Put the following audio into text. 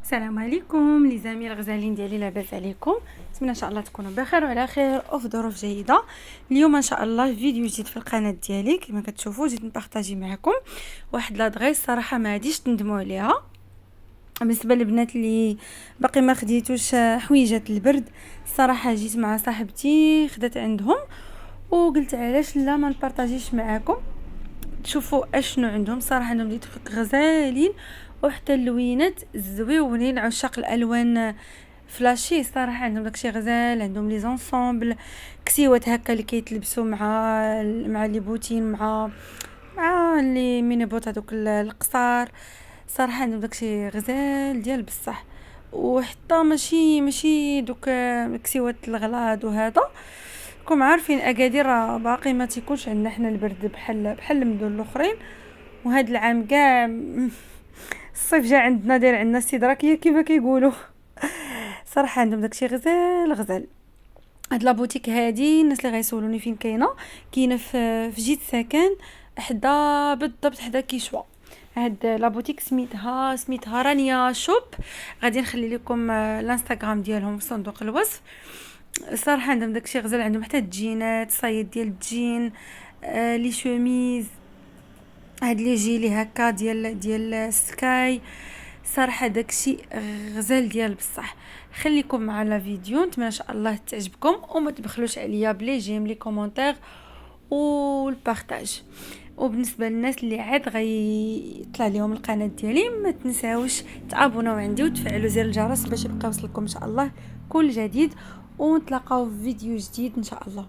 السلام عليكم لي زامي الغزالين ديالي، لاباس عليكم؟ نتمنى ان شاء الله تكونوا بخير وعلى خير وفي ظروف جيده. اليوم ان شاء الله فيديو جديد في القناه ديالي. كما كتشوفوا جيت نبارطاجي معكم واحد لادغيس صراحه ما غاديش تندموا عليها. بالنسبه للبنات اللي باقي ما خديتوش حويجات البرد، الصراحه جيت مع صاحبتي خدات عندهم وقلت علاش لا ما نبارطاجيش معكم تشوفوا اشنو عندهم. صراحه عندهم دي تخيك غزالين وحتى اللوينات زويونين. عشاق الالوان فلاشي صراحه عندهم داكشي غزال. عندهم لي زونسومبل كسيوات هكا اللي كيتلبسوا مع لي بوتين مع لي ميني بوت هذوك القصار. صراحه عندهم داكشي غزال ديال بصح، وحتى ماشي دوك كسيوات الغلاظ. وهذا كم عارفين اكادير راه باقي ما تيكونش عندنا حنا البرد بحال المدن الاخرين. وهذا العام كاع الصيف جا عندنا داير عندنا استدراكيه كيما كيقولوا. صراحه عندهم داكشي غزال. هاد لابوتيك هادي الناس اللي غيسولوني فين كاينه في جيت سكن حدا بالضبط حدا كيشوا. هاد لابوتيك سميتها رانيا شوب. غادي نخلي لكم الانستغرام ديالهم في صندوق الوصف. صراحه عندهم داكشي غزال. عندهم حتى الجينات صايد ديال الجين، لي شوميز، هاد لي جيلي هكا ديال سكاي. صراحه داكشي غزال ديال بصح. خليكم مع لا فيديو، نتمنى ان شاء الله تعجبكم وما تبخلوش عليا بلي جيم لي كومونتير والبارطاج. وبالنسبه للناس اللي عاد غيطلع لهم القناه ديالي ما تنساوش تابوناو عندي وتفعلوا زر الجرس باش يبقى يوصلكم ان شاء الله كل جديد. ونتلاقاو في فيديو جديد ان شاء الله.